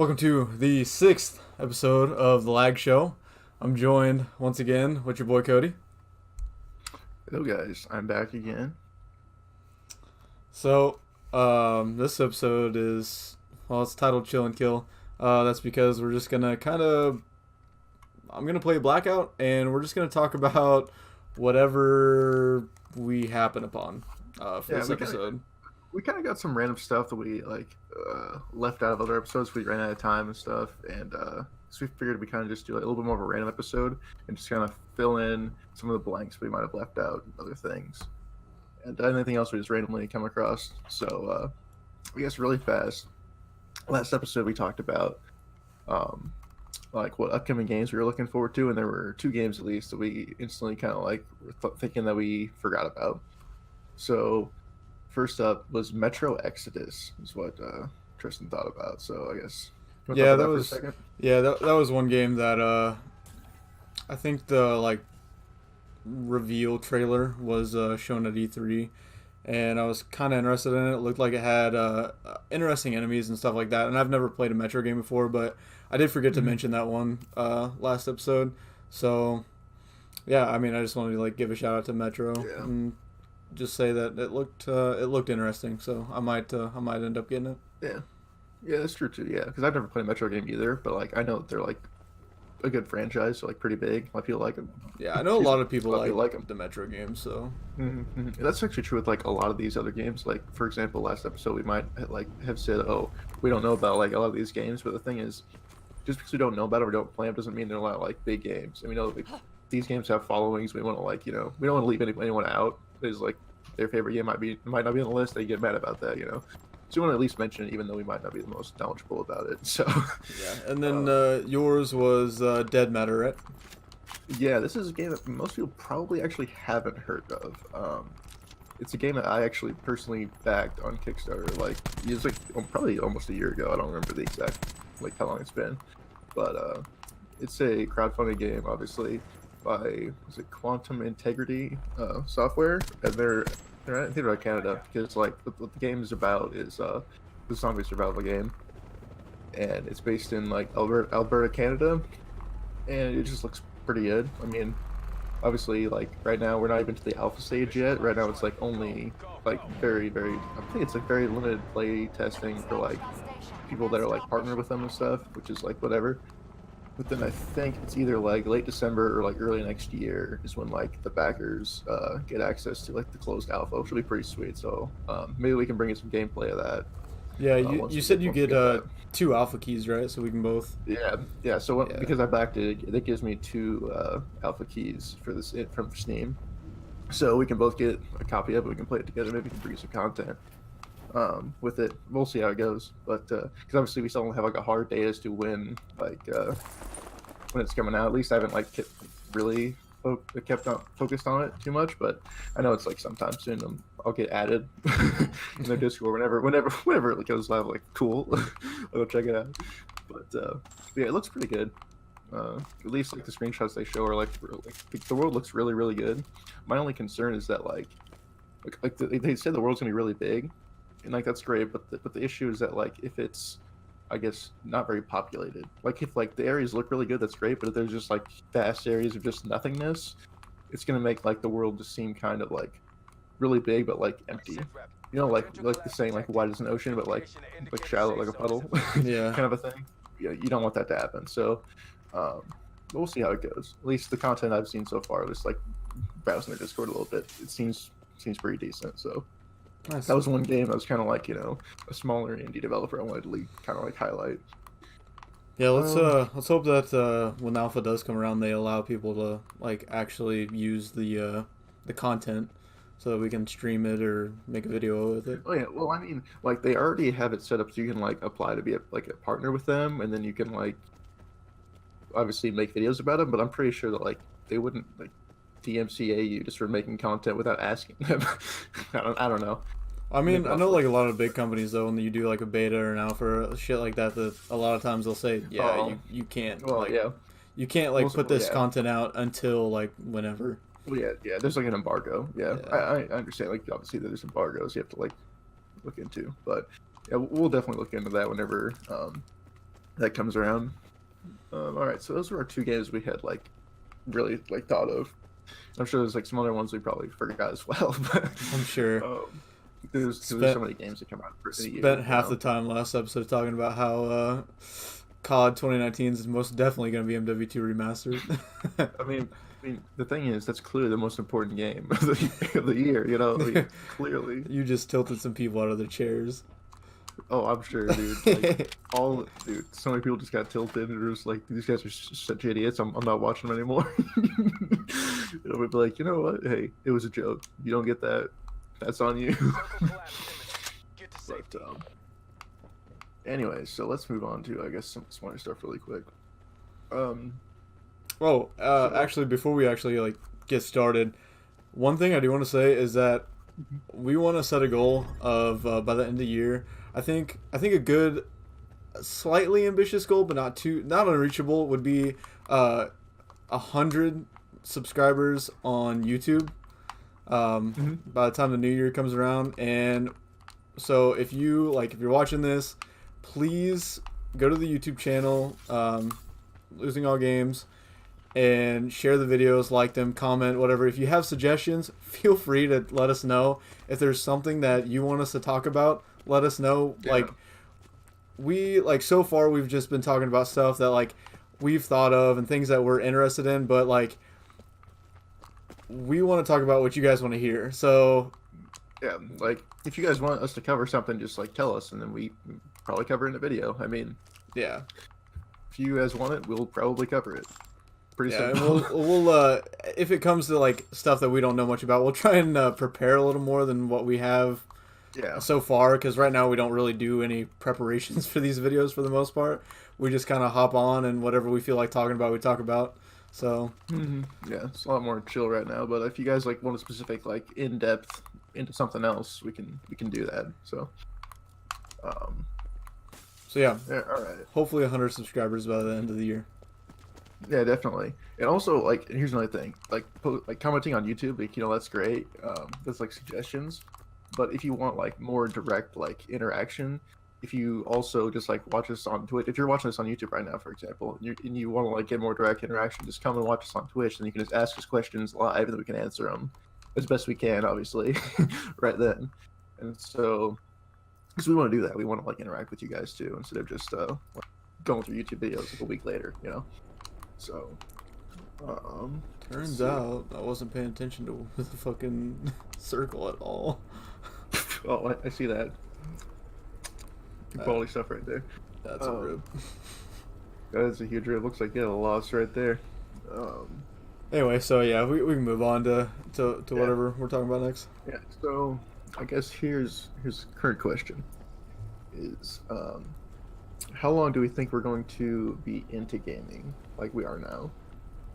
Welcome to the sixth episode of The Lag Show. I'm joined once again with your boy Cody. Hello guys, I'm back again. This episode is, it's titled Chill and Kill. That's because we're just gonna I'm gonna play Blackout and we're just gonna talk about whatever we happen upon for Yeah, this episode. We kind of got some random stuff that we left out of other episodes. We ran out of time and stuff, and so we figured we kind of just do like a little bit more of a random episode and just kind of fill in some of the blanks we might have left out and other things, and anything else we just randomly come across. So I guess really fast. Last episode we talked about like what upcoming games we were looking forward to, and there were two games at least that we instantly kind of like were thinking that we forgot about. So first up was Metro Exodus, is what Tristan thought about. So I guess you wanna Yeah, talk that about that for a was second? that was one game that I think the reveal trailer was shown at E3, and I was kind of interested in it. It looked like it had interesting enemies and stuff like that. And I've never played a Metro game before, but I did forget to Mhm. mention that one last episode. So yeah, I mean, I just wanted to give a shout out to Metro Yeah. and just say that it looked interesting. So I might end up getting it. Yeah. Yeah, that's true too. Yeah, because I've never played a Metro game either, but like I know that they're like a good franchise, so like pretty big. A lot of people like them. Yeah, I know a lot of people A lot of like people like them. the Metro games. So That's actually true with like a lot of these other games. Like for example, last episode we might have said, "Oh, we don't know about like a lot of these games," but the thing is, just because we don't know about them or don't play them doesn't mean they're not like big games. And we know that these games have followings. We want to we don't want to leave anyone out. There's like their favorite game might not be on the list. They get mad about that. So we want to at least mention it, even though we might not be the most knowledgeable about it. So yeah, and then uh, yours was Dead Matter, right? yeah, this is a game that most people probably actually haven't heard of. It's a game that I actually personally backed on Kickstarter. Like it was like probably almost a year ago. I don't remember the exact how long it's been, but it's a crowdfunded game, obviously by was it Quantum Integrity Software, and I think they're out of Canada because like what the game is about is the zombie survival game, and it's based in like Alberta, Canada, and it just looks pretty good. I mean, obviously, like right now we're not even to the alpha stage yet. Right now it's like only like very I think it's like very limited play testing for like people that are like partnered with them and stuff, which is like whatever. But then I think it's either like late December or like early next year is when like the backers get access to like the closed alpha, which will be pretty sweet. So maybe we can bring in some gameplay of that Yeah, once you we said get you once we get get that. two alpha keys, right? So we can both. Yeah. So Yeah. because I backed it, that gives me two alpha keys for this from Steam. So we can both get a copy of it. We can play it together. Maybe we can bring some content with it. We'll see how it goes. But because obviously we still don't have like a hard date as to when it's coming out. At least I haven't like really kept on focused on it too much. But I know it's like sometime soon. I'll get added in their Discord whenever it goes live. Like cool, I'll go check it out. But yeah, it looks pretty good. At least like the screenshots they show are like the world looks really good. My only concern is that they said the world's gonna be really big, and like that's great, but the issue is that like if it's I guess not very populated. Like if like the areas look really good, that's great, but if there's just like vast areas of just nothingness, it's gonna make like the world just seem kind of like really big but like empty. Like the saying like wide as an ocean but like shallow like a puddle, Yeah. kind of a thing. Yeah, you don't want that to happen. So we'll see how it goes. At least the content I've seen so far, just like browsing their Discord a little bit, it seems pretty decent. So Nice. that was one game that was kind of like a smaller indie developer I wanted to kind of like highlight. Yeah, Um, let's hope that when alpha does come around, they allow people to like actually use the content so that we can stream it or make a video with it. oh yeah, well I mean like they already have it set up so you can like apply to be a partner with them, and then you can like obviously make videos about them. But I'm pretty sure that like they wouldn't like DMCA you just for making content without asking them. I don't know. I Maybe mean, I know possibly. like a lot of big companies though, when you do like a beta or an alpha or shit like that, that a lot of times they'll say, yeah, Oh, you can't well, yeah. you can't like Most, put well, this yeah. content out until like whenever. Well, yeah. There's like an embargo. Yeah, Yeah. I understand. Like obviously there's embargoes you have to like look into, but yeah, we'll definitely look into that that comes around. All right, so those were our two games we had like really like thought of. I'm sure there's like some other ones we probably forgot as well, but I'm sure. There's so many games that come out for the year. Spent half the time last episode talking about how COD 2019 is most definitely going to be MW2 remastered. I mean, the thing is, that's clearly the most important game of the year. You know, clearly. You just tilted some people out of their chairs. Oh, I'm sure, dude. Like, dude, so many people just got tilted and were just like, these guys are such idiots. I'm not watching them anymore. We'd be like, you know what? Hey, it was a joke. You don't get that. That's on you. But, anyway, so let's move on to, I guess, some smarter stuff really quick. Actually, before we actually like get started, one thing I do want to say is that we want to set a goal of by the end of the year. I think a good, slightly ambitious goal, but not unreachable, would be 100 subscribers on YouTube. By the time the new year comes around, and so if you're watching this, please go to the YouTube channel, Losing All Games, and share the videos, like them, comment, whatever. If you have suggestions, feel free to let us know. If there's something that you want us to talk about, let us know. Yeah. So far we've just been talking about stuff that like we've thought of and things that we're interested in, but like we want to talk about what you guys want to hear. So yeah, like if you guys want us to cover something, just like tell us, and then we probably cover it in a video. I mean, yeah, if you guys want it, we'll probably cover it. Pretty simple. And we'll if it comes to like stuff that we don't know much about, we'll try and prepare a little more than what we have so far, because right now we don't really do any preparations for these videos for the most part. We just kind of hop on, and whatever we feel like talking about, we talk about. So yeah, it's a lot more chill right now. But if you guys like want a specific like in depth into something else, we can do that. So yeah, all right. Hopefully 100 subscribers by the end of the year. Yeah, definitely. And also, like, here's another thing. Like commenting on YouTube, like, you know, that's great. That's like suggestions. But if you want like more direct like interaction, if you also just like watch us on Twitch, if you're watching this on YouTube right now, for example, and you want to like get more direct interaction, just come and watch us on Twitch, and you can just ask us questions live, and we can answer them as best we can, obviously, right then. And so, because we want to do that, we want to like interact with you guys too, instead of just going through YouTube videos like a week later, you know. So, turns out I wasn't paying attention to the fucking circle at all. Oh, I see that. Quality stuff right there. That's a rib. That is a huge rib. Looks like you had a loss right there. Anyway, so yeah, we can move on to whatever we're talking about next. Yeah. So I guess here's the current question: is how long do we think we're going to be into gaming like we are now?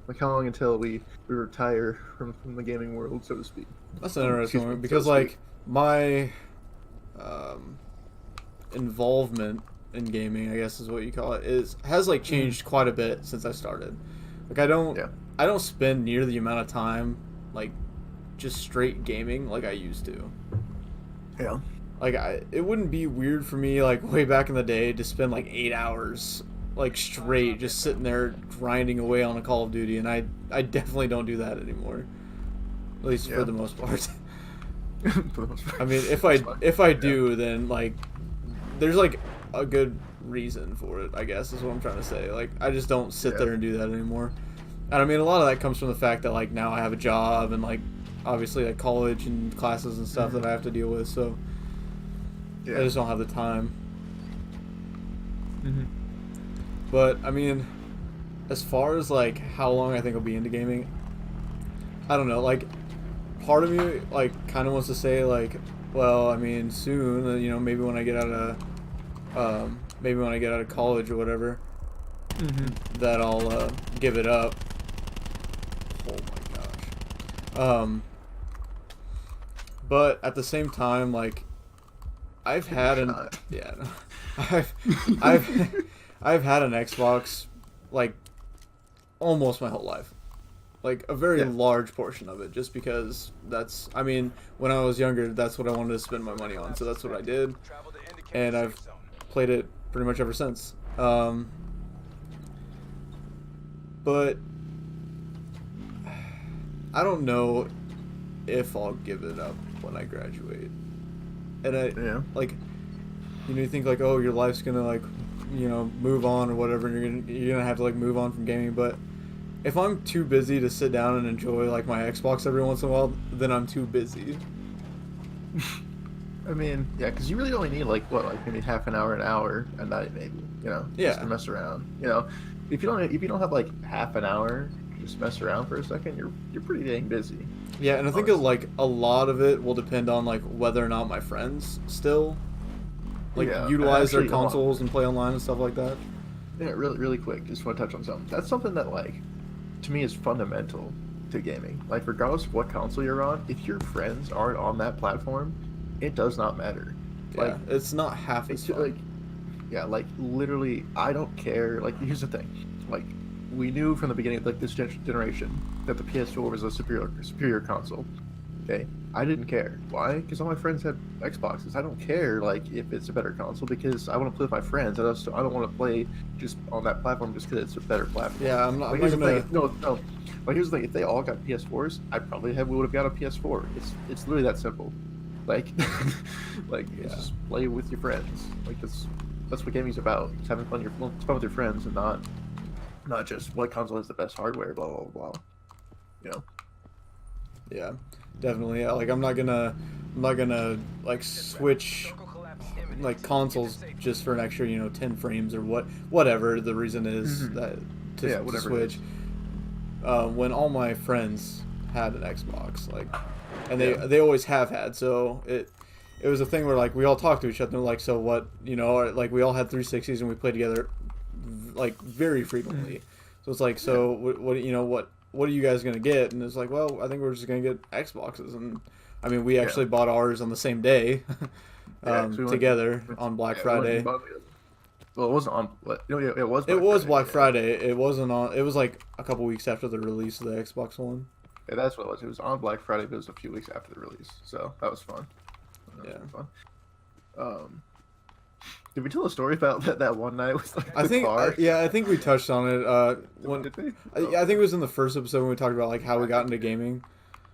Like how long until we retire from the gaming world, so to speak? That's an interesting one, because like my involvement in gaming, I guess is what you call it, has like changed quite a bit since I started. Like I don't spend near the amount of time like just straight gaming like I used to. Yeah. Like it wouldn't be weird for me like way back in the day to spend like 8 hours like straight just sitting there grinding away on a Call of Duty, and I definitely don't do that anymore. At least for the most part. I mean, if I do, then like there's like a good reason for it, I guess is what I'm trying to say. Like I just don't sit there and do that anymore. And I mean, a lot of that comes from the fact that like now I have a job and like obviously like college and classes and stuff that I have to deal with, so I just don't have the time. But I mean, as far as like how long I think I'll be into gaming, I don't know. Like part of me like kind of wants to say like, well, I mean, soon, you know, maybe when I get out of college or whatever, that I'll give it up. Oh my gosh. But at the same time, like I've had I've had an Xbox like almost my whole life. Like a very large portion of it, just because that's, I mean, when I was younger, that's what I wanted to spend my money on, so that's what I did, and I've played it pretty much ever since. but I don't know if I'll give it up when I graduate. And Yeah. like, you think like, oh, your life's gonna like, move on or whatever, and you're gonna have to like move on from gaming. But if I'm too busy to sit down and enjoy like my Xbox every once in a while, then I'm too busy. I mean, yeah, because you really only need like maybe half an hour a night, maybe, just to mess around. If you don't have like half an hour to just mess around for a second, you're pretty dang busy. Yeah, and I think like a lot of it will depend on like whether or not my friends still like utilize their consoles and play online and stuff like that. Yeah, really, really quick, just want to touch on something. That's something that like to me is fundamental to gaming. Like regardless of what console you're on, if your friends aren't on that platform, it does not matter. Yeah, like it's not half as fun. Like, yeah, like literally, I don't care. Like here's the thing, like we knew from the beginning of like this generation that the PS4 was a superior console. Okay, I didn't care. Why? Because all my friends had Xboxes. I don't care like if it's a better console because I want to play with my friends. I don't want to play just on that platform just because it's a better platform. Yeah, I'm not. Like, I'm not gonna... No. Like here's the thing: if they all got PS4s, we would have got a PS4. It's literally that simple. Like, just play with your friends. Like that's what gaming's about. Just having fun with your friends and not just what console has the best hardware. Blah blah blah. Yeah, definitely. Yeah, like I'm not gonna like switch like consoles just for an extra 10 frames or whatever the reason is that to switch. When all my friends had an Xbox, like, and they always have had, so it was a thing where like we all talked to each other like, so what, like we all had 360s and we played together like very frequently. So it's like, so what are you guys gonna get? And it's like, well, I think we're just gonna get Xboxes. And I mean, we actually bought ours on the same day, together on Black Friday. Well, it wasn't on. It was. It was Black Friday. It wasn't on. It was like a couple weeks after the release of the Xbox One. Yeah, that's what it was. It was on Black Friday, but it was a few weeks after the release. So that was fun. Fun. Did we tell a story about that one night with like the car? I think we touched on it. Did we? I think it was in the first episode when we talked about like how we got into gaming.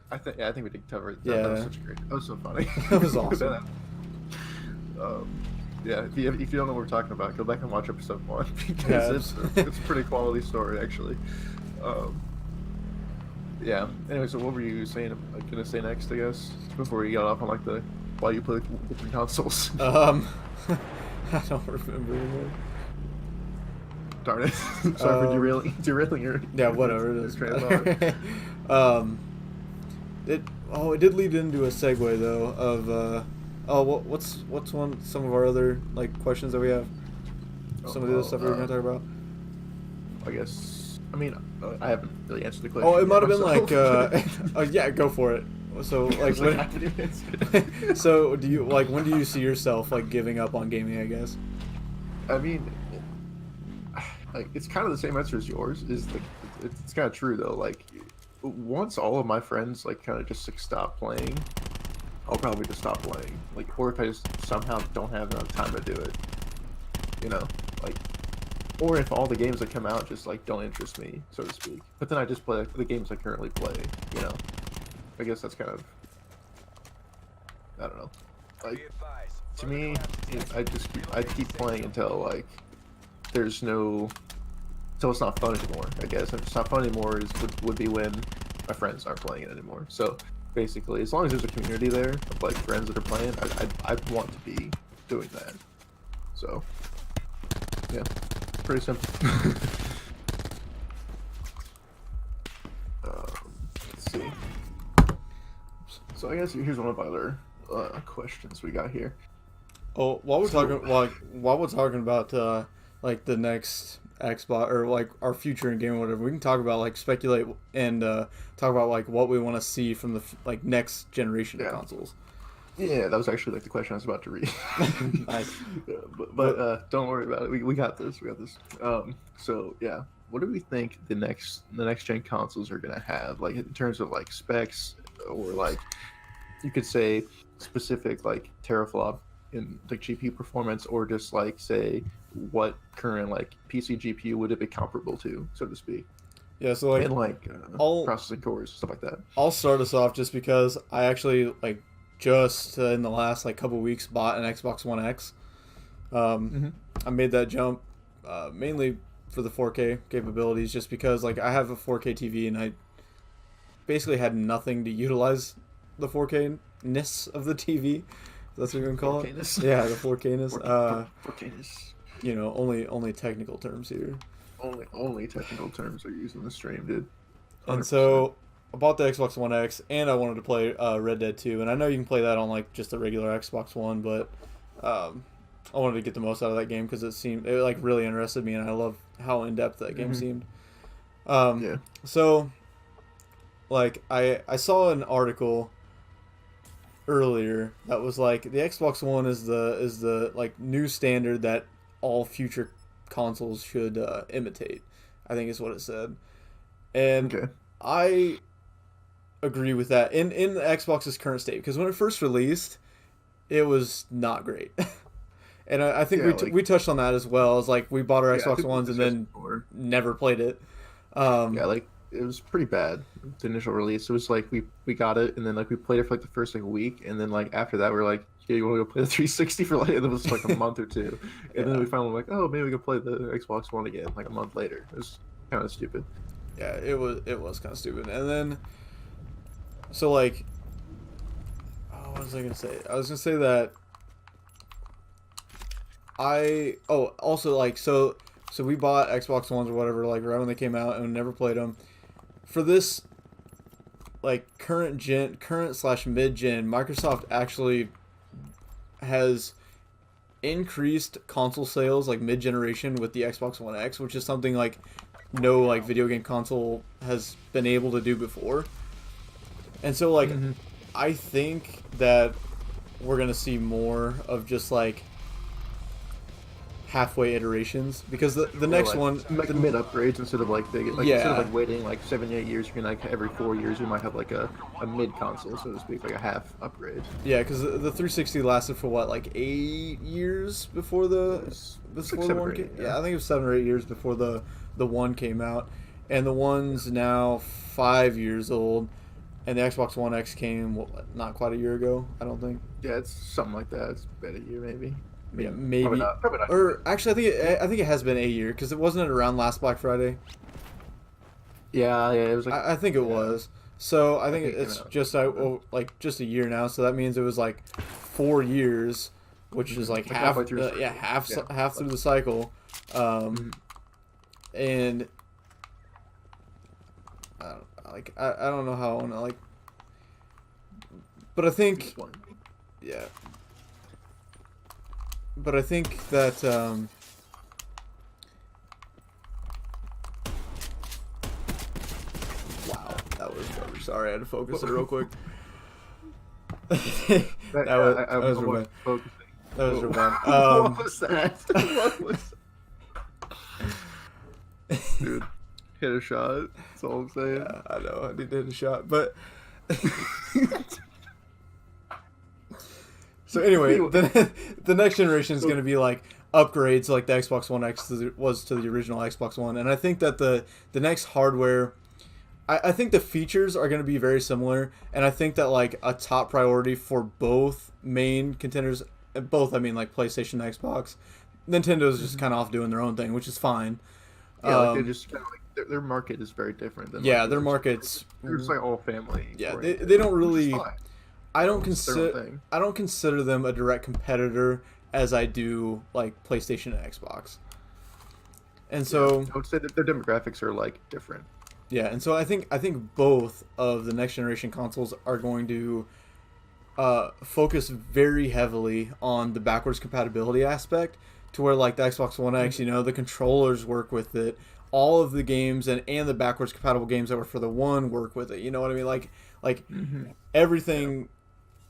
I think we did cover it. Yeah, that was such a great. That was so funny. That was awesome. Yeah, if you don't know what we're talking about, go back and watch episode 1 because it's a pretty quality story actually. Yeah. Anyway, so what were you saying? Gonna say next, I guess, before you got off on like the why you play with different consoles. I don't remember anymore. Darn it! Sorry for derailing your. Yeah, whatever it is. It did lead into a segue though of what's some of our other like questions that we have. Some of the other stuff we were gonna talk about. I guess. I mean, I haven't really answered the question. Oh, it might have been like, yeah, go for it. So like, so do you like when do you see yourself like giving up on gaming? I guess. I mean, like it's kind of the same answer as yours. It's kind of true though. Like once all of my friends like kind of just like stop playing, I'll probably just stop playing. Like, or if I just somehow don't have enough time to do it, like, or if all the games that come out just like don't interest me, so to speak. But then I just play the games I currently play. I guess that's kind of, I don't know. Like, to me, I keep playing until like until it's not fun anymore. I guess if it's not fun anymore would be when my friends aren't playing it anymore. So basically, as long as there's a community there of like friends that are playing, I want to be doing that. So yeah, pretty simple. Let's see. So I guess here's one of our other questions we got here. Oh, while we're talking about like the next Xbox or like our future in gaming, or whatever, we can talk about like speculate and talk about like what we want to see from the like next generation of consoles. Yeah, that was actually like the question I was about to read. Nice. But don't worry about it. We got this. So yeah, what do we think the next gen consoles are gonna have, like in terms of like specs, or like you could say specific like teraflop in like GPU performance, or just like say what current like PC GPU would it be comparable to, so to speak? Yeah, so like and like I'll processing cores, stuff like that. I'll start us off just because I actually like just in the last like couple weeks bought an Xbox One X. Um, Hmm. I made that jump mainly for the 4K capabilities, just because like I have a 4K TV and I basically had nothing to utilize the 4K ness of the TV. That's what you can call it. 4K-ness. Yeah, the 4K ness. 4K-ness. Only technical terms here. Only technical terms are used in the stream, dude. And 100%. so I bought the Xbox One X, and I wanted to play Red Dead 2. And I know you can play that on like just the regular Xbox One, but um, I wanted to get the most out of that game because it like really interested me, and I love how in depth that game Mhm. seemed. Yeah. So like I saw an article earlier that was like the Xbox One is the like new standard that all future consoles should imitate. I think is what it said, and Okay. I agree with that in the Xbox's current state because when it first released, it was not great, and I think Yeah, like we touched on that as well. As like we bought our yeah, I Xbox think we Ones and discussed then before. never played it. Yeah, like it was pretty bad. The initial release, it was like we got it, and then like we played it for like the first like week, and then like after that, we are like, "Yeah, you want to go play the 360 for like?" It was like a month or two, and then Yeah. we finally were like, "Oh, maybe we can play the Xbox One again." Like a month later, it was kind of stupid. Yeah, it was kind of stupid. And then so like, oh, what was I gonna say? I was gonna say that also like so we bought Xbox Ones or whatever like right when they came out and we never played them. For this like current slash mid gen, Microsoft actually has increased console sales like mid generation with the Xbox One X, which is something like no like video game console has been able to do before. And so like Mhm. I think that we're gonna see more of just like halfway iterations because the Or, next like, one like the, mid upgrades instead of like they get like Yeah. instead of like waiting like 7 8 years, you can like every 4 years you might have like a mid console, so to speak, like a half upgrade. yeah, because the 360 lasted for what like 8 years before It's like the 7 one or 8, came, yeah I think it was 7 or 8 years before the one came out, and the one's now 5 years old, and the Xbox One X came not quite a year ago I don't think. Yeah, it's something like that. It's about a year maybe. I mean, Yeah, maybe. Probably not. Or actually, I think it has been a year because it wasn't it around last Black Friday. Yeah, yeah, it was like I think it yeah. was. So I think think it it's came out. just like just a year now. So that means it was like 4 years, which is like Like half. halfway through the Yeah, cycle. Yeah. half through the cycle. Mhm. And I don't know how I want to like, but I think Just one. yeah. But I think that wow, that was rubbish. Sorry, I had to focus it real quick. that was real bad. Focusing. That was real bad. What was that? What was Dude, hit a shot. That's all I'm saying. Yeah, I know. I need to hit a shot, but so anyway, the next generation is going to be like upgrades, like the Xbox One X was to the original Xbox One, and I think that the next hardware, I think the features are going to be very similar, and I think that like a top priority for both main contenders, both I mean like PlayStation, and Xbox, Nintendo's just kind of off doing their own thing, which is fine. Yeah, like they just kind of like their market is very different than Yeah, like, their yours. market's They're just like all family. Yeah, oriented, they don't which is really. fine. I don't It's their own consider thing. I don't consider them a direct competitor as I do like PlayStation and Xbox. And so I would say that their demographics are like different. yeah, and so I think both of the next generation consoles are going to focus very heavily on the backwards compatibility aspect, to where like the Xbox One X, the controllers work with it, all of the games and the backwards compatible games that were for the one work with it. You know what I mean? Like everything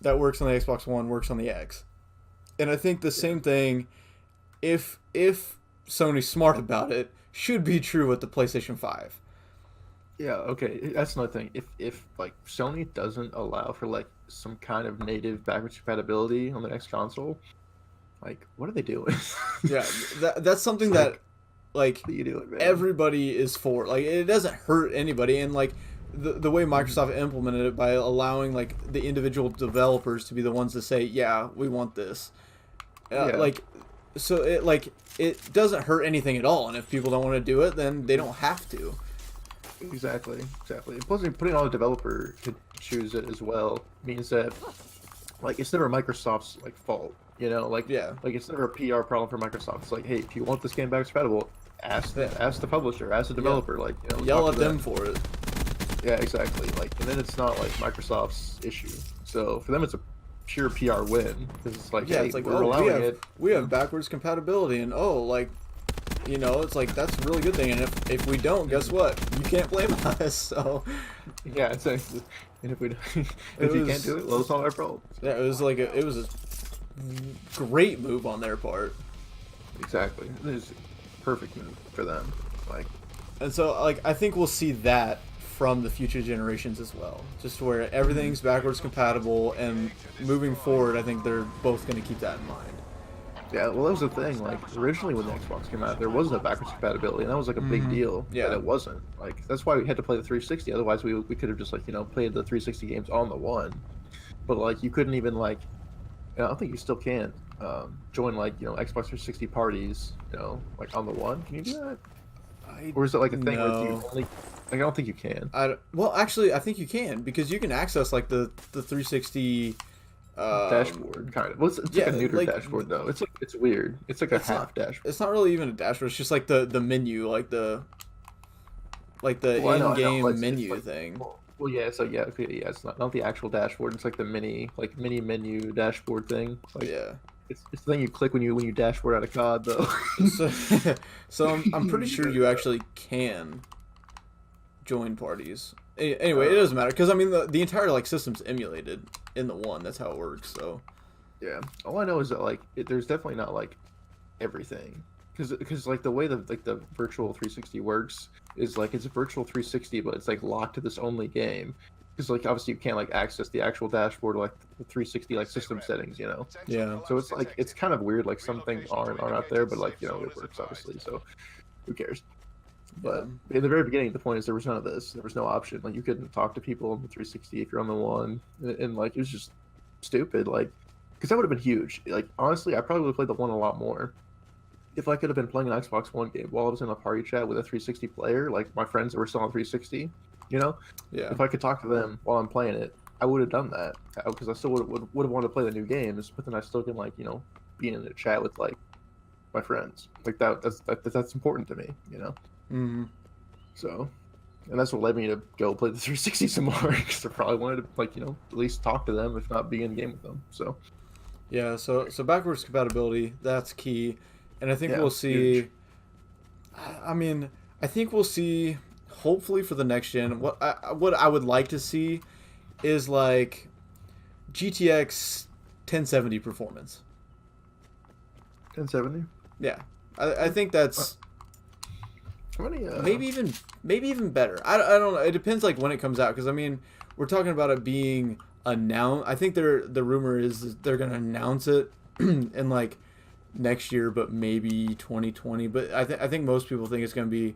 that works on the Xbox One works on the X. And I think the same thing, if Sony's smart about it, should be true with the PlayStation 5. Yeah, okay. That's another thing. If like Sony doesn't allow for like some kind of native backwards compatibility on the next console, like what are they doing? Yeah, that's something It's that like- like You do it, man. everybody is for, like, it doesn't hurt anybody. And like the way Microsoft implemented it by allowing like the individual developers to be the ones to say, yeah, we want this, Yeah. like, so it doesn't hurt anything at all. And if people don't want to do it, then they don't have to. Exactly. And plus, putting all the developer to choose it as well means that, like, it's never Microsoft's like fault. You know, like, Yeah. like it's never a PR problem for Microsoft. It's like, hey, if you want this game backwards compatible, ask the publisher, ask the developer, like, you know, Yell talk at to them for it. Yeah, exactly. Like, and then it's not like Microsoft's issue. So for them, it's a pure PR win because it's like, Yeah, hey, it's like, we're oh, allowing it. we have backwards compatibility, and oh, like, you know, it's like that's a really good thing. And if we don't, guess what? You can't blame us. So Yeah, it's like, and if we if you can't do it, well, it's not our problem. yeah, it was like it was a great move on their part. Exactly. It's a perfect move for them. Like, And so, like, I think we'll see that from the future generations as well. Just where everything's backwards compatible, and moving forward, I think they're both going to keep that in mind. yeah, well, that was the thing. Like, originally when the Xbox came out, there wasn't a backwards compatibility, and that was like a big deal. Yeah. that it wasn't. Like, that's why we had to play the 360. Otherwise, we could have just, like, you know, played the 360 games on the one. But like, you couldn't even, like, I don't think you still can join, like, you know, Xbox 360 parties, you know, like on the one. Can you do that? Or is it like a thing where you only? Like, I don't think you can. Well, actually, I think you can, because you can access like the 360 Dashboard, kind of. Well, it's like a neuter dashboard though. It's like, it's weird. It's like a half dashboard. It's not really even a dashboard. It's just like the menu, like the Well, I know, in-game it's menu like, thing. Well, yeah. So yeah, okay, yeah. It's not the actual dashboard. It's like the mini menu dashboard thing. Like, Yeah. It's the thing you click when you dashboard out of COD though. So I'm pretty sure you actually can join parties. Anyway, it doesn't matter, because I mean the entire like system's emulated in the one. That's how it works. So Yeah. All I know is that, like, there's definitely not like everything, because like the way the virtual 360 works is like it's a virtual 360, but it's like locked to this only game. Because like obviously you can't like access the actual dashboard, like the 360 like system settings, you know. yeah. So it's like it's kind of weird. Like some things aren't out there, but like, you know, it works obviously. So who cares? But in the very beginning, the point is there was none of this. There was no option. Like, you couldn't talk to people on the 360 if you're on the one, and like, it was just stupid. Like, because that would have been huge. Like, honestly, I probably would have played the one a lot more if I could have been playing an Xbox One game while I was in a party chat with a 360 player, like my friends that were still on 360. You know, Yeah. if I could talk to them while I'm playing it, I would have done that, because I still would have wanted to play the new games, but then I still can, like, you know, be in a chat with like my friends. Like that's important to me, you know. Mm-hmm. So, and that's what led me to go play the 360 some more, because I probably wanted to, like, you know, at least talk to them, if not be in game with them. So Yeah. So backwards compatibility, that's key, and I think Yeah, we'll see. huge. I mean, I think we'll see. Hopefully for the next gen, what I would like to see is like GTX 1070 performance. 1070. Yeah, I think that's How many? maybe even better. I don't know. It depends like when it comes out, because I mean we're talking about it being announced. I think the rumor is they're gonna announce it in like next year, but maybe 2020. But I think most people think it's gonna be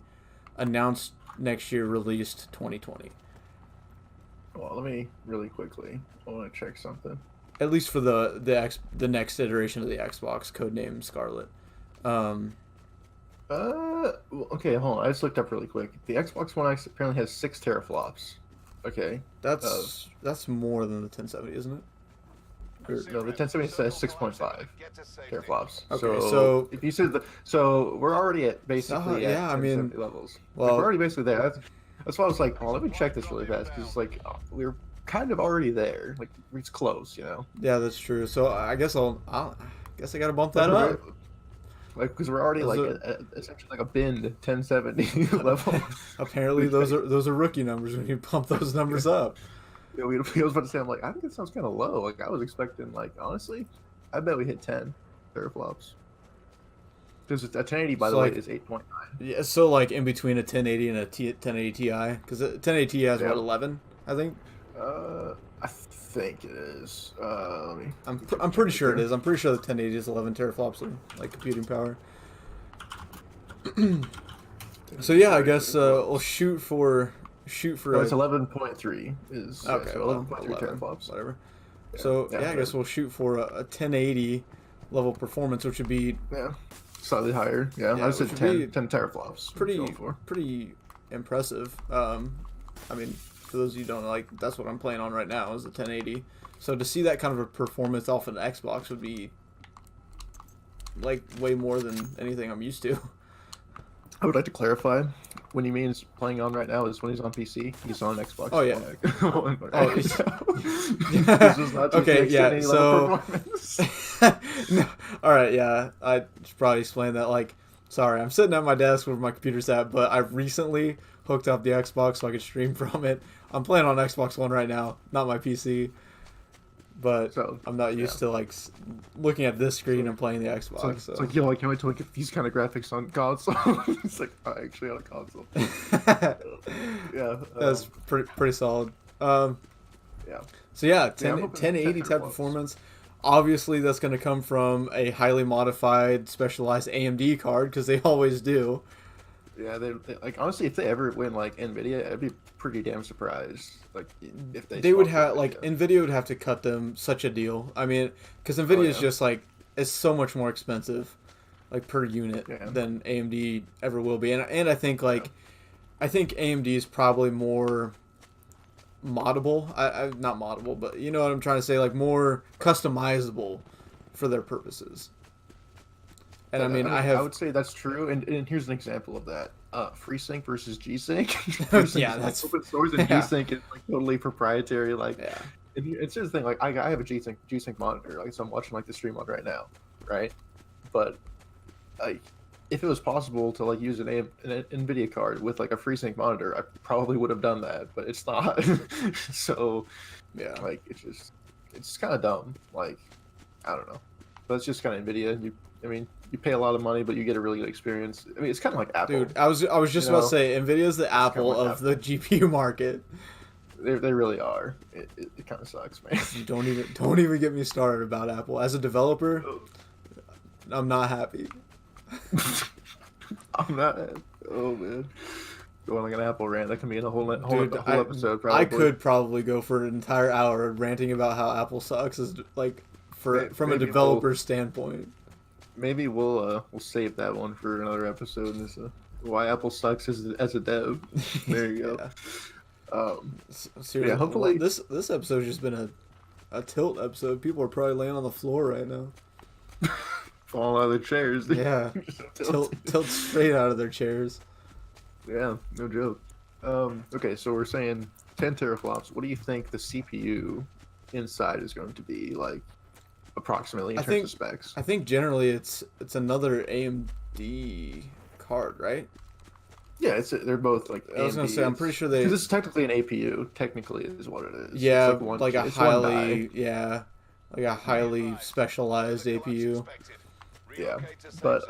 announced next year, released 2020. Well, let me really quickly. I want to check something. At least for the next iteration of the Xbox, codename Scarlet. Well, okay, hold on. I just looked up really quick. The Xbox One X apparently has 6 teraflops. Okay. That's more than the 1070, isn't it? No, the 1070 says 6.5 teraflops. Okay, so if you said so we're already at basically yeah, I mean, levels. well, Like, we're already basically there. That's why I was like, oh, let me check this really fast, because like we're kind of already there. Like, it's close, you know. yeah, that's true. So I guess I guess I gotta bump that up. Like, because we're already like essentially like a binned 1070 level. Apparently, those are rookie numbers when you pump those numbers up. Yeah, I was about to say, I'm like, I think it sounds kind of low. Like, I was expecting, like, honestly, I bet we hit 10 teraflops. Because a 1080, by the way, is 8.9. Yeah, so like in between a 1080 and a 1080 Ti, because a 1080 Ti has what, 11, I think. I think it is. Let me. I'm pretty sure it is. I'm pretty sure the 1080 is 11 teraflops of like computing power. So yeah, I guess we'll shoot for No, a it's 11.3 okay, so 11, 11.3 11, teraflops. whatever. Yeah, So yeah, yeah, I guess we'll shoot for a 1080 level performance, which would be yeah, slightly higher. Yeah, yeah, I which said would 10, be 10 teraflops. I'm pretty going for. pretty impressive. I mean, for those of you who don't know, like that's what I'm playing on right now is the 1080. So to see that kind of a performance off an Xbox would be like way more than anything I'm used to. I would like to clarify. When he means playing on right now is when he's on PC. He's on Xbox. Oh yeah. One Oh, right it's- now. This is not just Okay, next yeah, gen so- level performance. No, all right, yeah, I should probably explain that. Like, sorry, I'm sitting at my desk where my computer's at, but I recently hooked up the Xbox so I could stream from it. I'm playing on Xbox One right now, not my PC, but So, I'm not used to like looking at this screen and playing the Xbox. It's like, yo, I can't wait till I get these kind of graphics on console. It's like, I actually on a console. Yeah. That's pretty solid. Yeah. So yeah, Yeah, 10, I'm hoping 1080 type 10 performance. Obviously, that's going to come from a highly modified, specialized AMD card because they always do. Yeah, they like honestly, if they ever win like Nvidia, I'd be pretty damn surprised. Like if They would swapped have like Nvidia. Nvidia would have to cut them such a deal. I mean, because Nvidia is yeah. just like it's so much more expensive, like per unit Yeah. than AMD ever will be, and I think like I think AMD is probably more moddable. I not moddable, but you know what I'm trying to say, like more customizable for their purposes. And I mean, I I would have say that's true, and here's an example of that. FreeSync versus G-Sync. Yeah, that's- open source, and yeah. G-Sync is like totally proprietary. Like, yeah. it's just the thing. Like, I have a G-Sync monitor. Like, so I'm watching like the stream on right now, right? But like, if it was possible to like use an Nvidia card with like a FreeSync monitor, I probably would have done that, but it's not. So, Yeah. like, it's kind of dumb. Like, I don't know. But it's just kind of Nvidia. I mean, you pay a lot of money, but you get a really good experience. I mean, it's kind of like Apple. Dude, I was just You about to know, say Nvidia's the Apple like of the GPU market. They really are. It kind of sucks, man. Don't even get me started about Apple. As a developer, I'm not happy. I'm not. Oh man, going like an Apple rant that can be in a whole Dude, episode. Probably. I could probably go for an entire hour ranting about how Apple sucks is like from a Maybe developer standpoint. Maybe we'll save that one for another episode. This why Apple sucks as a dev. There you go. Yeah. Seriously, yeah, hopefully- this episode's just been a tilt episode. People are probably laying on the floor right now. Falling out of their chairs. Yeah, tilt straight out of their chairs. Yeah, no joke. Okay, so we're saying 10 teraflops. What do you think the CPU inside is going to be like, approximately in terms of specs? I think generally it's another AMD card, right? Yeah, they're both like. I was gonna say, I'm pretty sure they. 'cause this is technically an APU. Technically, is what it is. Yeah, It's one- like a it's one highly, die. yeah, like a highly specialized APU. Yeah, but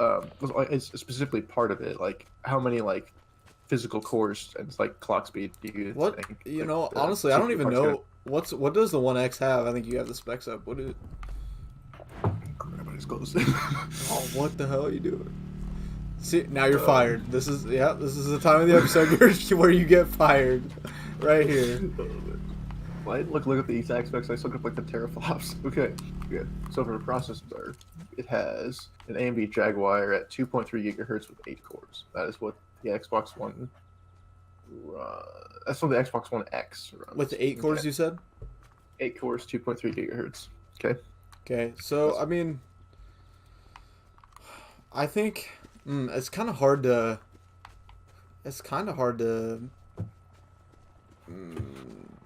it's specifically part of it. Like, how many like physical cores and like clock speed do you What think? you like, know? the Honestly, I don't CPU even part's gonna- know what does the One X have. I think you have the specs up. What is it? Everybody's close. Oh, what the hell are you doing? See, now you're fired. This is the time of the episode where you get fired, right here. Well, I didn't look at the exact specs. I just looked up like the teraflops. Okay, good. So for the processor, it has an AMD Jaguar at 2.3 gigahertz with 8 cores. That is what the Xbox One. That's what the Xbox One X runs. With the 8 cores, Okay. you said. 8 cores, 2.3 gigahertz. Okay. Okay, so I mean, I think it's kind of hard to. It's kind of hard to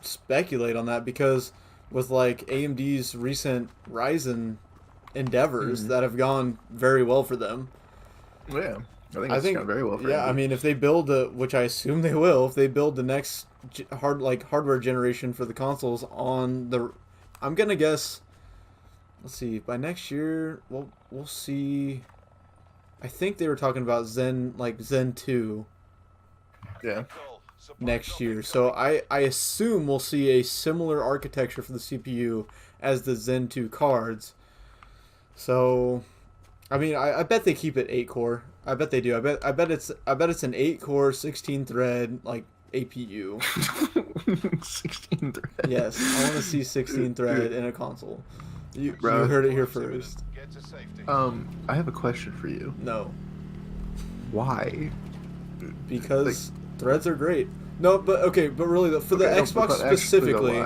speculate on that because with like AMD's recent Ryzen endeavors that have gone very well for them. Yeah, I think it's gone very well for yeah, AMD. I mean, if they build which I assume they will, if they build the next hardware generation for the consoles on the, I'm gonna guess. Let's see. By next year, we'll see. I think they were talking about Zen 2 Yeah. next year. So I assume we'll see a similar architecture for the CPU as the Zen 2 cards. So, I mean, I bet they keep it 8 core. I bet they do. I bet it's an 8-core, 16-thread like APU. 16 thread. Yes, I want to see 16 thread in a console. You heard it here first. I have a question for you. No, Why? because threads are great. No, but okay, but really for the Xbox specifically,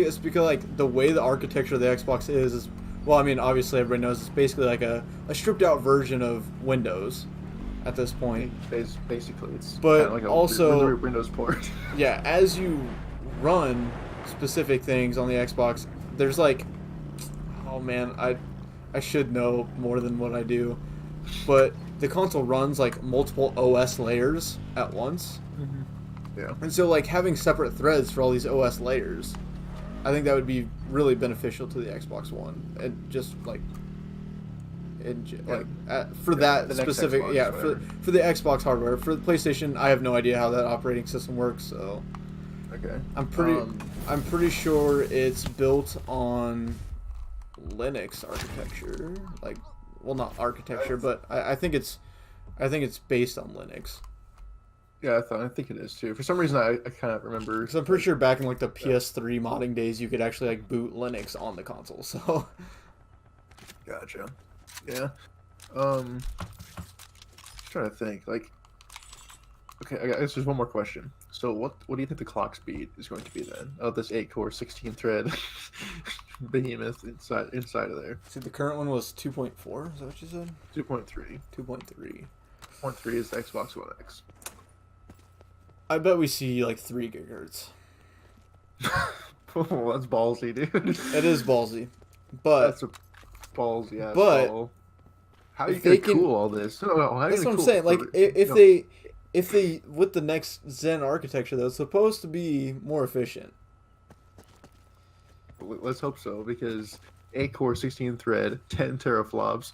it's because like the way the architecture of the Xbox is well, I mean, obviously everybody knows it's basically like a stripped out version of Windows at this point. Basically, it's But kinda like a also- Windows port. Yeah, as you run specific things on the Xbox, there's like, oh man, I should know more than what I do, but the console runs like multiple OS layers at once, Yeah. and so like having separate threads for all these OS layers, I think that would be really beneficial to the Xbox One, and just like, for that the next specific, Xbox, yeah, whatever. for the Xbox hardware. For the PlayStation, I have no idea how that operating system works, so. Okay. I'm pretty sure it's built on Linux architecture. Like, well, not architecture, but I think it's based on Linux. Yeah, I think it is too. For some reason, I kind of remember. Because I'm pretty sure back in like the PS3 modding days, you could actually like boot Linux on the console. So Gotcha. Yeah. Just trying to think. Like, okay, I guess there's one more question. So, what do you think the clock speed is going to be then? Of this 8-core, 16-thread behemoth inside of there. see, the current one was 2.4. Is that what you said? 2.3. 2.3. 2.3 is the Xbox One X. I bet we see like 3 gigahertz. Oh, that's ballsy, dude. It is ballsy, but That's a ballsy ass But ball. How are you if gonna they can- cool all this? No, how are you that's what gonna I'm cool saying. it Like, for- if no. they with the next Zen architecture, though, it's supposed to be more efficient. Let's hope so, because 8-core, 16-thread, 10 teraflops.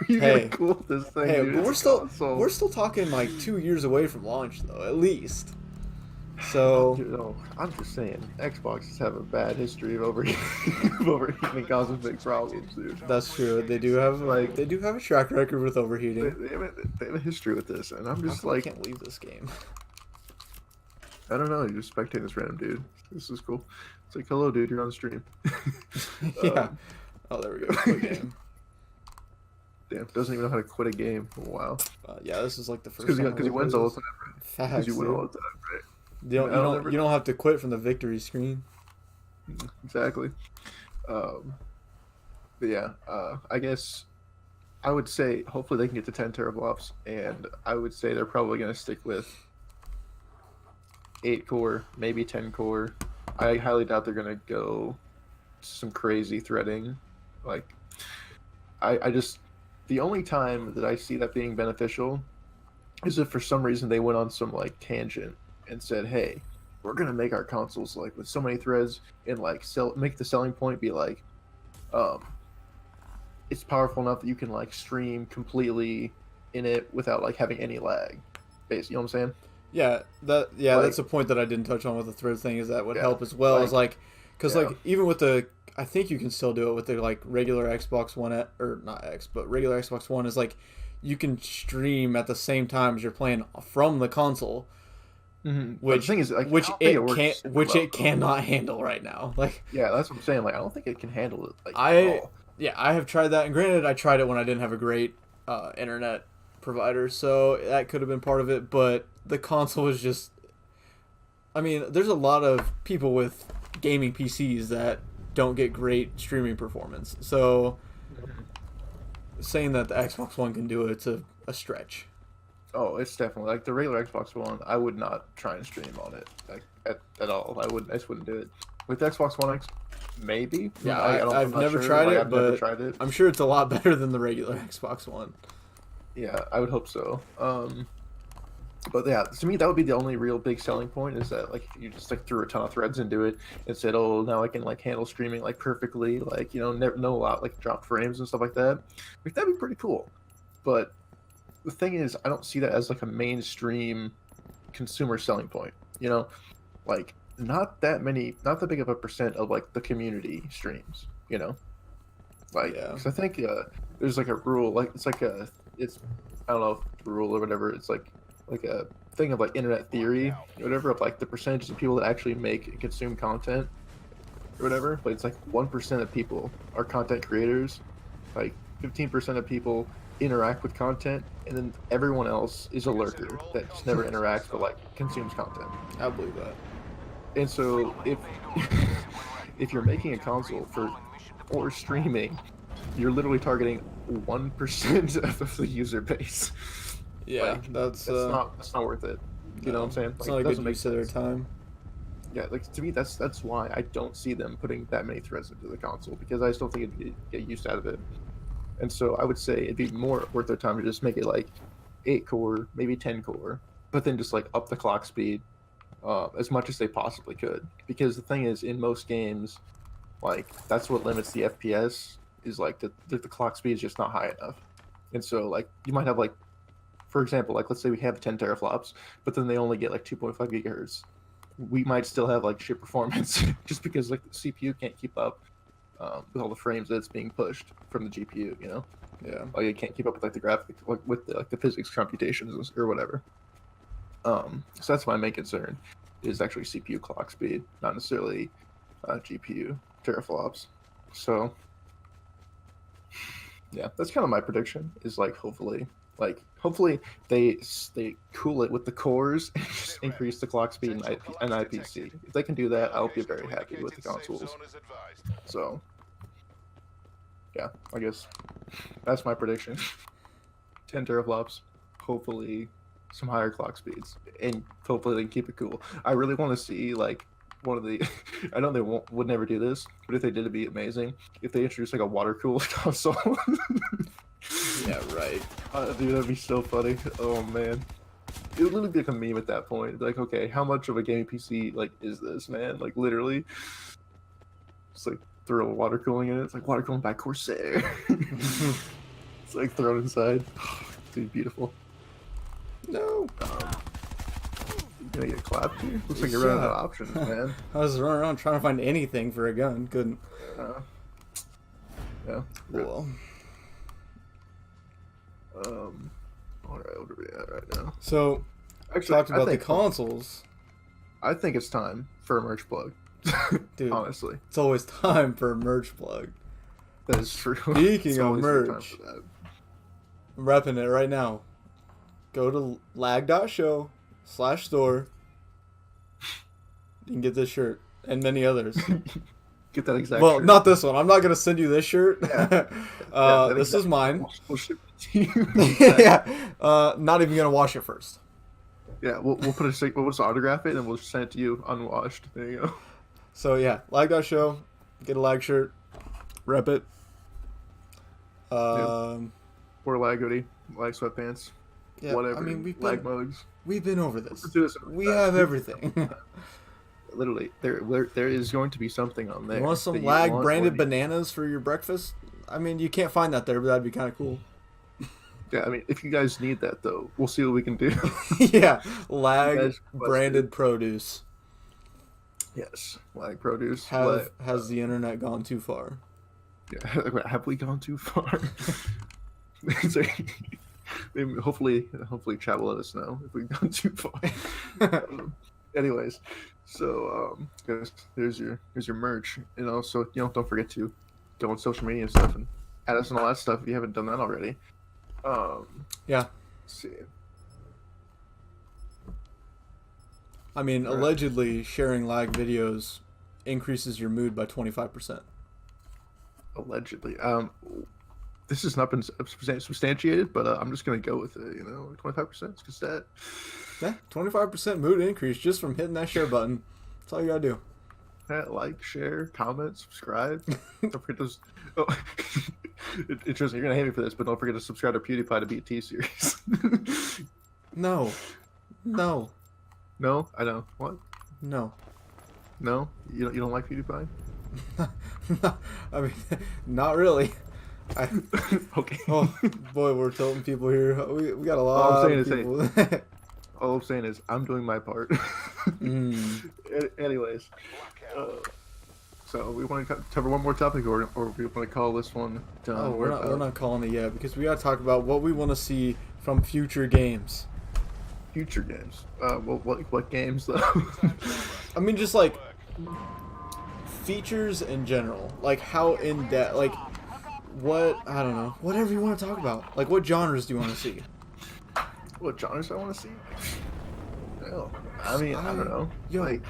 You Hey. gonna cool this thing, Hey, dude. but It's a console. we're still talking like 2 years away from launch, though, at least. So Dude, no, I'm just saying, Xboxes have a bad history of overheating, and causing big problems, dude. that's true. They do have a track record with overheating. They have a history with this, and I'm How just come I like, can't leave this game. I don't know, you're just spectating this random dude. This is cool. It's like, hello, dude, you're on stream. Yeah. Oh, there we go. Quick game. Damn, doesn't even know how to quit a game. Wow. Yeah, this is like the first. Because time he I wins played all this. the time, right? Facts, Because you win dude. all the time, right? You don't have to quit from the victory screen. Exactly. But yeah, I guess I would say hopefully they can get to 10 teraflops, and I would say they're probably going to stick with 8-core, maybe 10-core. I highly doubt they're going to go some crazy threading. Like, I just, the only time that I see that being beneficial is if for some reason they went on some like tangent and said, hey, we're gonna make our consoles like with so many threads and like make the selling point be like it's powerful enough that you can like stream completely in it without like having any lag, basically. You know what I'm saying? Yeah, Like- that's a point that I didn't touch on with the thread thing. Is that would Yeah, help as well? Is like, because yeah. like even with the, I think you can still do it with the like regular Xbox One or not X, but regular Xbox One is like, you can stream at the same time as you're playing from the console, Mm-hmm. But which the thing is, like, I which don't think it works can't, super which well, it though. cannot handle right now. Like, Yeah, that's what I'm saying. Like, I don't think it can handle it. Like, I- at all. yeah, I have tried that, and granted, I tried it when I didn't have a great internet provider, so that could have been part of it. But the console was just, I mean, there's a lot of people with gaming PCs that don't get great streaming performance. So saying that the Xbox One can do it's a stretch. Oh, it's definitely like the regular Xbox One. I would not try and stream on it like at all. I just wouldn't do it. With the Xbox One X, maybe. Yeah, I'm I've not never sure. tried Like, it, I've never but tried it. I'm sure it's a lot better than the regular Xbox One. Yeah, I would hope so. But yeah, to me that would be the only real big selling point is that like you just like threw a ton of threads into it and said, oh, now I can like handle streaming like perfectly, like never no lot like drop frames and stuff like that. Like that'd be pretty cool. But the thing is, I don't see that as like a mainstream consumer selling point. Like not that big of a percent of like the community streams. Like Yeah. 'cause I think there's like a rule, like it's like it's I don't know if the rule or whatever. It's like a thing of like internet theory or whatever of like the percentage of people that actually make and consume content or whatever. But it's like 1% of people are content creators, like 15% of people interact with content, and then everyone else is a lurker that just never interacts but like consumes content. I believe that. And so if if you're making a console for streaming, you're literally targeting 1% of the user base. Yeah, Like, that's not worth it. You know what I'm saying? It's Like, not a it good doesn't make use of their sense. time. Yeah, like to me, that's why I don't see them putting that many threads into the console, because I still think it'd get used out of it. And so I would say it'd be more worth their time to just make it like 8 core, maybe 10 core, but then just like up the clock speed as much as they possibly could. Because the thing is, in most games, like that's what limits the FPS is like the clock speed is just not high enough. And so like you might have like, for example, like let's say we have 10 teraflops, but then they only get like 2.5 gigahertz. We might still have like shit performance just because like the CPU can't keep up with all the frames that it's being pushed from the GPU. You know, Yeah. like it can't keep up with like the graphic, like with the, like the physics computations or whatever. So that's my main concern is actually CPU clock speed, not necessarily GPU teraflops. So yeah, that's kind of my prediction. Is like hopefully they cool it with the cores and just increase the clock speed in IPC. If they can do that, I'll be very happy with the consoles. So yeah, I guess that's my prediction. 10 teraflops, hopefully some higher clock speeds, and hopefully they can keep it cool. I really want to see like one of the I know they would never do this, but if they did, it'd be amazing if they introduced like a water cooled console. Yeah, right. Dude, that'd be so funny. Oh man, it would literally be like a meme at that point. Like, okay, how much of a gaming PC like is this, man? Like literally, just like throw water cooling in it. It's like water cooling by Corsair. It's like thrown inside. Dude, beautiful. No. You gonna get clapped here? Looks like you're running out of options, man. I was running around trying to find anything for a gun. Couldn't. Yeah. Well. All right, what are we at right now? So, Actually, talked about the think, consoles. I think it's time for a merch plug. Dude, honestly, it's always time for a merch plug. that is true. Speaking It's of always the time merch, for that. I'm repping it right now. Go to lag.show/store. You can get this shirt and many others. Get that exact. Well, shirt. not this one. I'm not gonna send you this shirt. Yeah. This is mine. We'll ship it to you. Yeah. Not even gonna wash it first. Yeah, we'll put we'll just autograph it and we'll send it to you unwashed. There you go. So yeah, lag.show. Get a lag shirt. Rep it. Or lag hoodie, lag sweatpants, Yeah, whatever. I mean, lag mugs. we've been over this. Let's do this We have everything. Literally, there is going to be something on there. You want some that you lag want branded when you- bananas for your breakfast? I mean, you can't find that there, but that'd be kind of cool. Yeah, I mean, if you guys need that though, we'll see what we can do. Yeah, lag guys branded produce. Yes, lag produce. Has the internet gone too far? Yeah, have we gone too far? So, maybe, hopefully, chat will let us know if we've gone too far. Anyways, so guys, here's your merch, and also don't forget to go on social media and stuff and add us and all that stuff if you haven't done that already. Yeah. Let's see. I mean, allegedly sharing lag videos increases your mood by 25%. Allegedly, this has not been substantiated, but I'm just gonna go with it. 25%. It's just that. Yeah, 25% mood increase just from hitting that share button. That's all you gotta do. Like, share, comment, subscribe. Don't forget to. Oh, interesting. You're gonna hate me for this, but don't forget to subscribe to PewDiePie to beat T-Series. No. No, I know. What? No. No, you don't like PewDiePie? I mean, not really. Okay. Oh boy, we're tilting people here. We got a lot All I'm of saying people. All I'm saying is I'm doing my part. Mm. Anyways, So we want to cover one more topic, or we want to call this one done. Oh, we're not calling it yet because we got to talk about what we want to see from future games. Future games. What games though? I mean, just like features in general, like how in depth, like what I don't know, whatever you want to talk about. Like what genres do you want to see? What genres I want to see? Hell, I mean, I don't know. Yo, Like,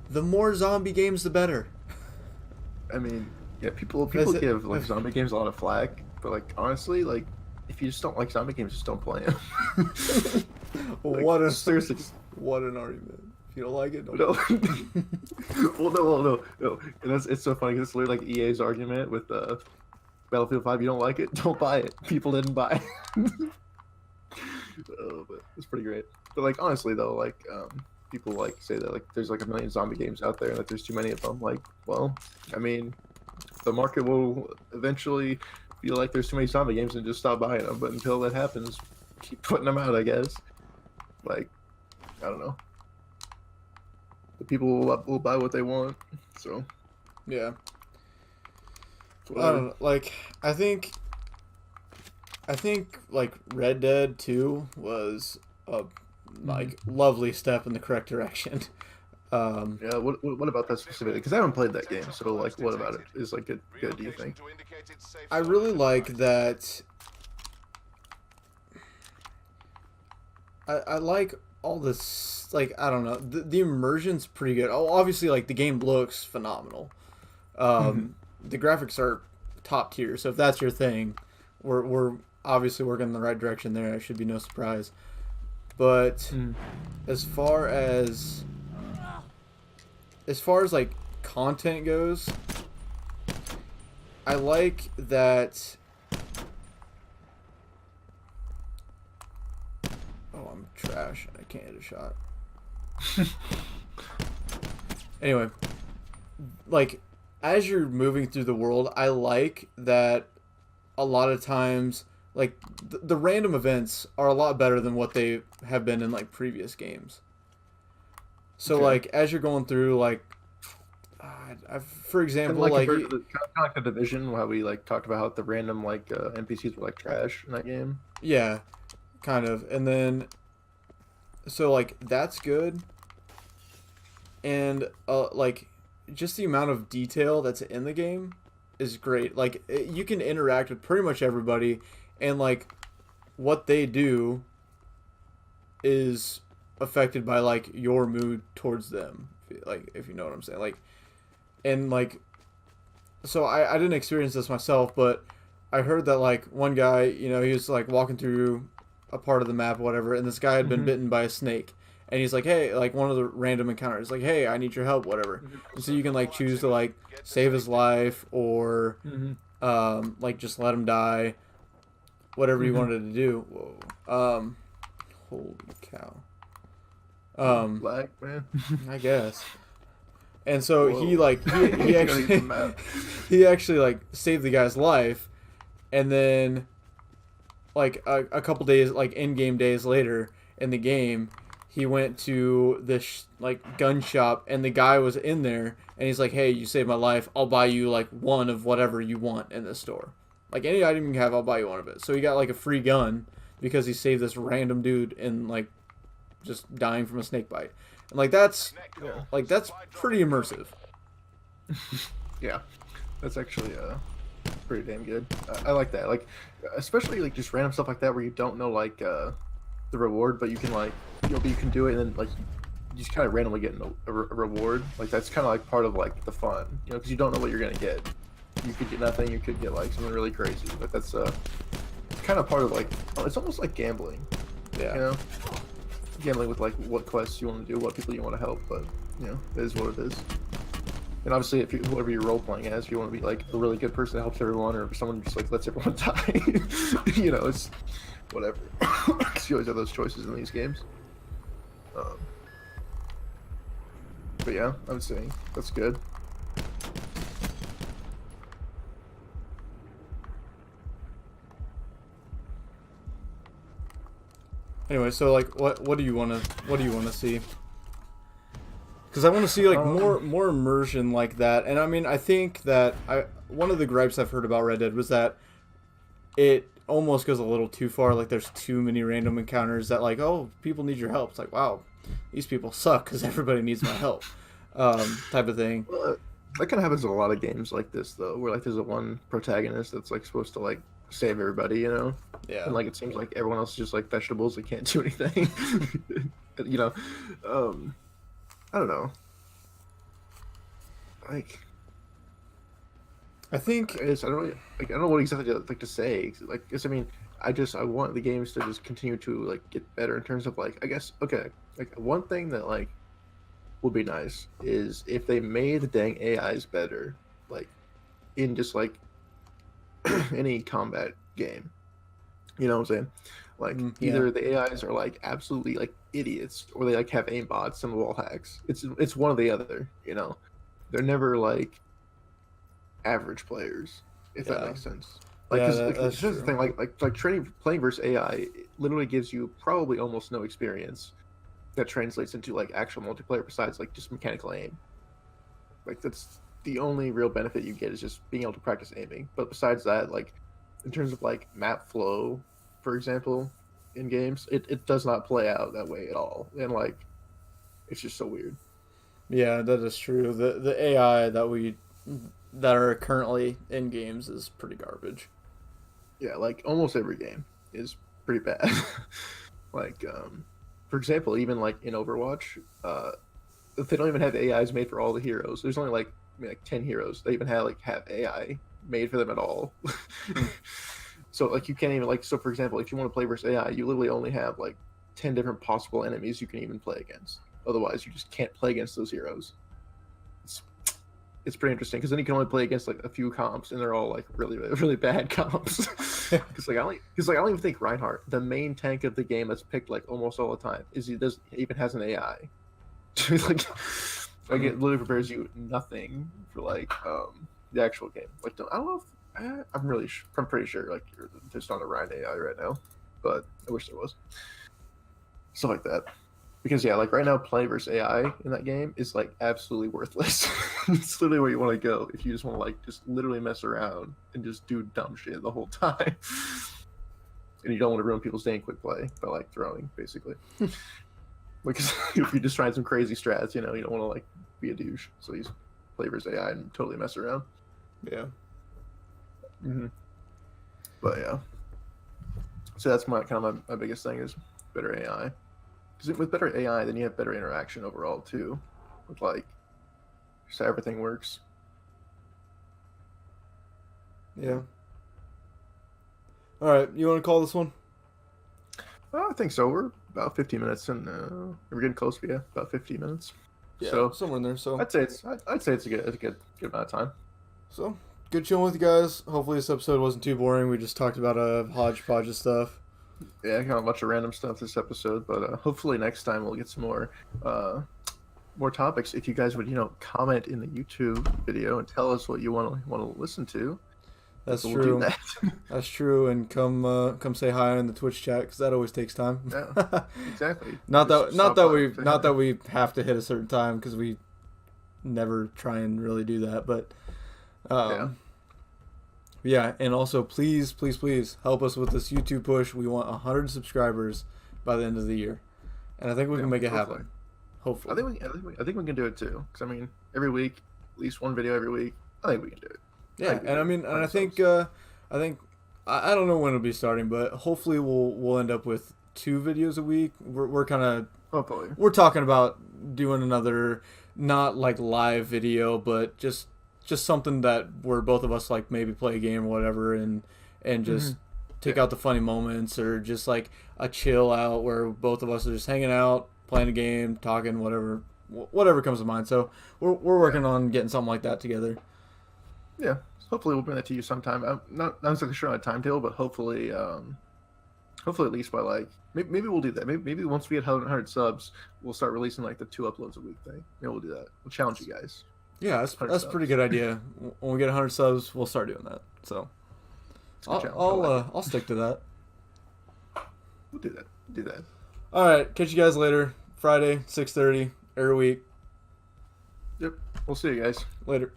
the more zombie games, the better. I mean, yeah, people Is it- give like zombie games a lot of flack, but like honestly, like if you just don't like zombie games, just don't play them. Like, What a seriously. what an argument. If you don't like it, don't. No. No. And it's so funny 'cause it's literally like EA's argument with Battlefield 5. You don't like it? Don't buy it. People didn't buy it. But it's pretty great. But like honestly though, like people like say that like there's like a million zombie games out there and that there's too many of them. Like, well, I mean, the market will eventually feel like there's too many zombie games and just stop buying them. But until that happens, keep putting them out, I guess. Like, I don't know. The people will buy what they want. So Yeah. I whatever. don't know. Like I think like Red Dead 2 was a like lovely step in the correct direction. Yeah, what about that specifically? Because I haven't played that game, so like, what about it is like good? Do you think? I really like that. I like all this. Like I don't know, the immersion's pretty good. Oh, obviously, like the game looks phenomenal. The graphics are top tier. So if that's your thing, we're obviously working in the right direction there. It should be no surprise. But as far as like content goes, I like that. Oh, I'm trash. I can't hit a shot. Anyway, like as you're moving through the world, I like that a lot of times like the random events are a lot better than what they have been in like previous games. So Okay. like as you're going through like for example Kind of like like the Division, how we like talked about how the random like NPCs were like trash in that game. yeah, kind of. And then so like that's good. And like just the amount of detail that's in the game is great. Like you can interact with pretty much everybody and like what they do is affected by like your mood towards them. Like if you know what I'm saying. Like and like so I didn't experience this myself, but I heard that like one guy, you know, he was like walking through a part of the map or whatever, and this guy had been bitten by a snake. And he's like, hey, like one of the random encounters, like, hey, I need your help, whatever. And so you can like choose to like save his life or like just let him die, whatever you wanted to do. Whoa, holy cow. Black man. I guess. And so Whoa. he like he actually he actually like saved the guy's life, and then like a couple days like in-game days later in the game he went to this like gun shop and the guy was in there and he's like, hey, you saved my life, I'll buy you like one of whatever you want in this store, like any item you have, I'll buy you one of it. So he got like a free gun because he saved this random dude and like just dying from a snake bite. And like that's pretty immersive. Yeah, that's actually pretty damn good. I like that. Like, especially like just random stuff like that where you don't know like the reward, but you can like you can do it and then like you just kind of randomly get a reward. Like that's kind of like part of like the fun, you know, because you don't know what you're gonna get. You could get nothing. You could get like something really crazy. But that's it's kind of part of like it's almost like gambling. Yeah. You know, gambling with like what quests you want to do, what people you want to help. But you know, it is what it is. And obviously, if you, whoever you're role playing as, if you want to be like a really good person that helps everyone, or someone who just like lets everyone die, you know, it's whatever. 'Cause you always have those choices in these games. But yeah, I would say that's good. Anyway, so like what do you want to see? Because I want to see like more immersion like that. And I mean, I think that one of the gripes I've heard about Red Dead was that it almost goes a little too far. Like there's too many random encounters that like, oh, people need your help. It's like, wow, these people suck because everybody needs my help, type of thing. Well, that kind of happens in a lot of games like this, though, where like there's a one protagonist that's like supposed to like save everybody, you know? Yeah. And like it seems like everyone else is just like vegetables that can't do anything. You know, I don't know. Like, I think I don't really, like, I don't know what exactly to, like to say. Like, I mean, I want the games to just continue to like get better in terms of like, I guess, okay, like one thing that like would be nice is if they made the dang AIs better, like in just like any combat game. You know what I'm saying? Like either the AIs are like absolutely like idiots, or they like have aimbots and wall hacks. It's one or the other. You know, they're never like average players, if that makes sense. Like, that's the thing. Like playing versus AI it literally gives you probably almost no experience that translates into like actual multiplayer besides like just mechanical aim. Like that's the only real benefit you get is just being able to practice aiming. But besides that, like in terms of like map flow, for example, in games, it does not play out that way at all. And like it's just so weird. Yeah, that is true. The AI that are currently in games is pretty garbage. Yeah, like almost every game is pretty bad. Like for example, even like in Overwatch, they don't even have AIs made for all the heroes. There's only like maybe like 10 heroes. They even have AI made for them at all. So like you can't even like, so for example, if you want to play versus AI, you literally only have like 10 different possible enemies you can even play against. Otherwise, you just can't play against those heroes. It's pretty interesting because then you can only play against like a few comps, and they're all like really, really bad comps. Because I don't even think Reinhardt, the main tank of the game that's picked like almost all the time, he even has an AI. like it literally prepares you nothing for like the actual game. Like I don't know if I'm pretty sure like you're just on a Ryan AI right now, but I wish there was stuff like that. Because yeah, like right now, play versus AI in that game is like absolutely worthless. It's literally where you want to go if you just want to like just literally mess around and just do dumb shit the whole time. And you don't want to ruin people's day in quick play by like throwing, basically. Because if you're just trying some crazy strats, you know, you don't want to like be a douche. So you play versus AI and totally mess around. Yeah. Mm-hmm. But yeah. So that's my biggest thing is better AI. Because with better AI, then you have better interaction overall too, with like just how everything works. Yeah. All right, you want to call this one? Well, I think so. We're about 15 minutes, and we're getting close. Yeah, about 15 minutes. Yeah, so somewhere in there. So I'd say it's a good amount of time. So good chilling with you guys. Hopefully this episode wasn't too boring. We just talked about a hodgepodge of stuff. Yeah, kind of a bunch of random stuff this episode, but hopefully next time we'll get some more topics. If you guys would, comment in the YouTube video and tell us what you want to listen to. That's true. We'll That's true, and come say hi in the Twitch chat because that always takes time. Yeah, exactly. not that we have to hit a certain time because we never try and really do that, but yeah, and also please help us with this YouTube push. We want 100 subscribers by the end of the year, and I think we can make it happen. Hopefully, I think we can do it too. Because I mean, every week, at least one video every week. I think we can do it. Yeah, and I mean, and I think I don't know when it'll be starting, but hopefully we'll end up with 2 videos a week. We're kind of we're talking about doing another, not like live video, but just something that where both of us like maybe play a game or whatever, and just take out the funny moments, or just like a chill out where both of us are just hanging out, playing a game, talking, whatever comes to mind. So we're working on getting something like that together. Yeah, hopefully we'll bring that to you sometime. I'm not exactly sure on a timetable, but hopefully at least by like maybe we'll do that. Maybe once we get 100 subs, we'll start releasing like the 2 uploads a week thing. Maybe we'll do that. We'll challenge you guys. Yeah, that's a pretty good idea. When we get 100 subs, we'll start doing that. So I'll stick to that. We'll do that. All right, catch you guys later. Friday, 6:30 every week. Yep. We'll see you guys. Later.